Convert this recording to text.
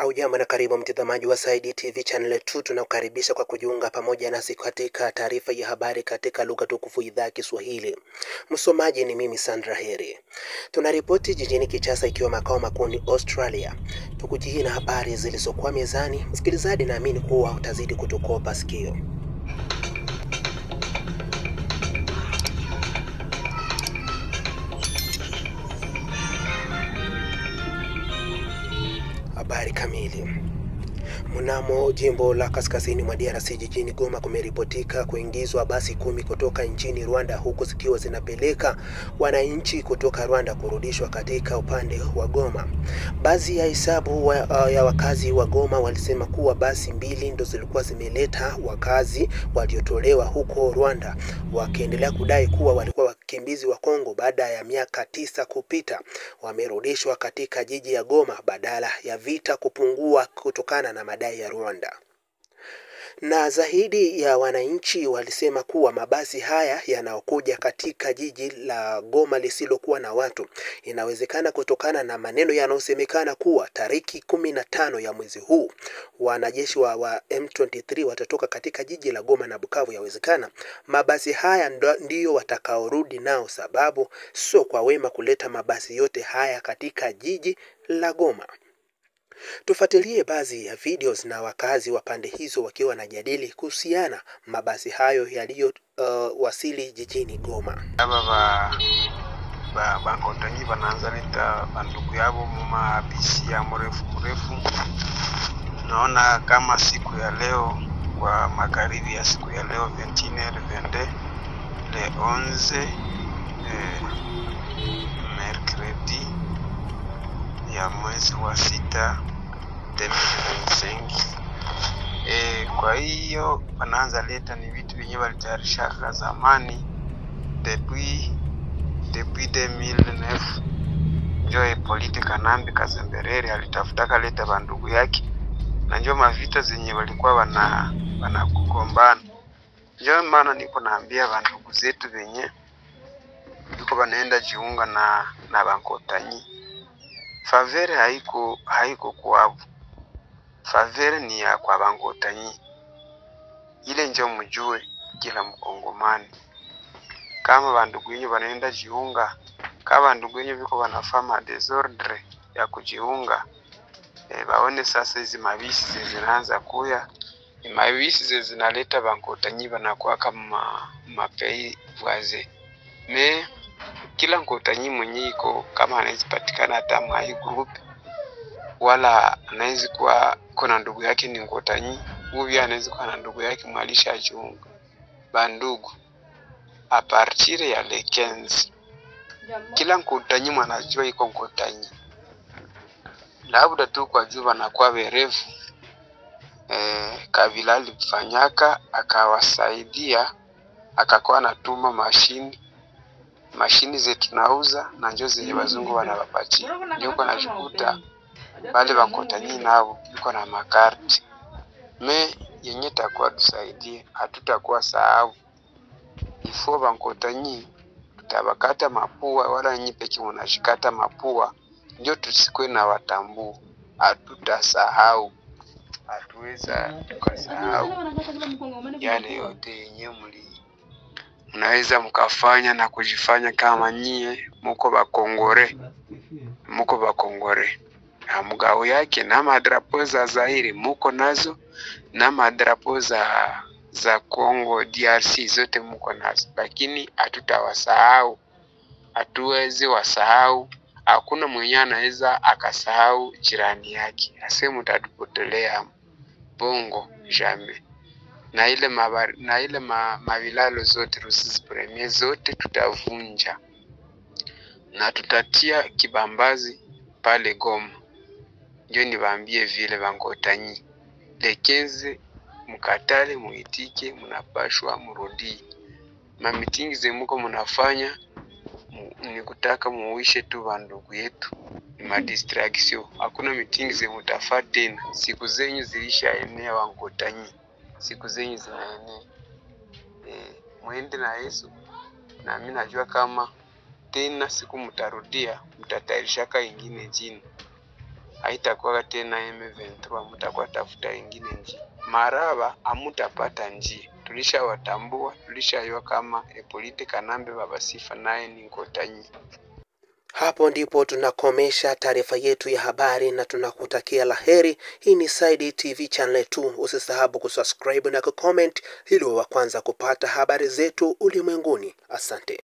Hujambo na karibu mtazamaji wa Saidi TV channel 2, tunakukaribisha kwa kujiunga pamoja nasi katika taarifa ya habari katika lugha tukufu idhaa ya Kiswahili. Msomaji ni mimi Sandra Heri. Tunaripoti jijini Kinshasa ikiwa makao makuu ni Australia. Tukujie na habari zilizokuwa mezani. Msikilizaji, naamini kuwa utazidi kutukopa sikio. Habari kamili. Mnamo jimbo la kaskazini mwa DRC jijini Goma kumeripotika kuingizwa basi 10 kutoka nchini Rwanda, huku zikiwa zinapeleka wananchi kutoka Rwanda kurudishwa katika upande wa Goma. Baadhi ya hesabu ya wakazi wa Goma walisema kuwa basi 2 ndo zilikuwa zimeleta wakazi waliotolewa huko Rwanda, wakiendelea kudai kuwa walikuwa wakimbizi wa Kongo. Baada ya miaka 9 kupita, wamerudishwa katika jiji ya Goma badala ya vita kupungua kutokana na madai ya Rwanda. Na zaidi ya wananchi walisema kuwa mabasi haya yanaokuja katika jiji la Goma lisilokuwa na watu inawezekana kutokana na maneno yanayosemekana kuwa tariki 15 ya mwezi huu wanajeshi wa M23 watatoka katika jiji la Goma na Bukavu. Yawezekana mabasi haya ndio watakaorudi nao, sababu sio kwa wema kuleta mabasi yote haya katika jiji la Goma. Tufuatilie baadhi ya videos na wakazi wa pande hizo wakiwa wanajadili kuhusiana mabasi hayo yaliyo wasili jijini Goma. Bankotanyi banaanza leta bandugu yabo muma bisi ya mrefu. Naona kama siku ya leo, kwa magharibi ya siku ya leo 21 le 11 mercredi ya mwezi wa 6 2025. Kwa hiyo wanaanza leta ni vitu vyenyewe walitayarisha zamani depuis 2009. Njo Hippolyte Kanambi Kazemberere alitafuta leta bandugu yake, na njo mavita zenye walikuwa wanakugombana. Njo maana niko naambia bandugu zetu venye yuko wanaenda jiunga na Bankotanyi. Favere haiko kwao. Favere ni ya kwa Bankotanyi. Ile njo mjue kila mkongomani. Kama bandugu yenye wanaenda jiunga, kama bandugu yenye viko wanafama desordre ya kujiunga, baone sasa hizi mabisi zinaanza kuya. Mabisi zinaleta Bankotanyi banakuwa kama mapei voisin. Kila Nkotanyi mwenye iko kama anaweza patikana hata mwa hii group, wala anaweza kuwa kuna ndugu yake ni Nkotanyi, huyu anaweza kuwa na ndugu yake mwalisha jiunga. Bandugu, a partir ya le 15 kila Nkotanyi mwanajua iko Nkotanyi. Labda tu kwa jua na kwa werevu Kabila alifanyaka akawasaidia, akakuwa anatuma mashini zetu nauza na njo zenye wazungu wanawapatia. Ndio kwa najikuta wale Bankotanyi nao yuko na makarti. Yenye takuwa tusaidie, hatutakuwa sahau. Ifo Bankotanyi tutabakata mapua, wala nyinyi peke mnashikata mapua, ndio tusikwe na watambu. Hatutasahau. Hatuweza tukasahau yale yote yenye mnaweza mkafanya na kujifanya kama nyie muko Bakongore. Na mgao yake na madrapo za Zaire muko nazo, na madrapo za Kongo DRC zote muko nazo, lakini hatutawasahau. Hatuwezi wasahau. Hakuna mwenye anaweza akasahau jirani yake. Asema mtatupotelea bongo jamais. Na ile mavilalo zote Rusizi premier zote tutavunja, na tutatia kibambazi pale Goma. Ndio niwaambie vile Bankotanyi, lekeze mkatale muitike, mnapashwa murudi. Meeting zemuko mnafanya ni kutaka muishe tu bandugu yetu, ni distraction. Hakuna meeting zemutafaa tena. Siku zenyu zilishaenea Bankotanyi, siku zenyu zinaenea. Muende na Yesu, na mimi najua kama tena siku mtarudia mtatayarishaka ingine jini. haitakuwa tena M23, mtakuwa tafuta ingine njia. Maraba amutapata njia. Tulishawatambua, tulishayua kama Hippolyte Kanambe Baba Sifa naye ni Ngotanyi. Hapo ndipo tunakomesha taarifa yetu ya habari na tunakutakia laheri. Hii ni Saidi TV channel 2. Usisahau kusubscribe na kucomment ili wa kwanza kupata habari zetu ulimwenguni. Asante.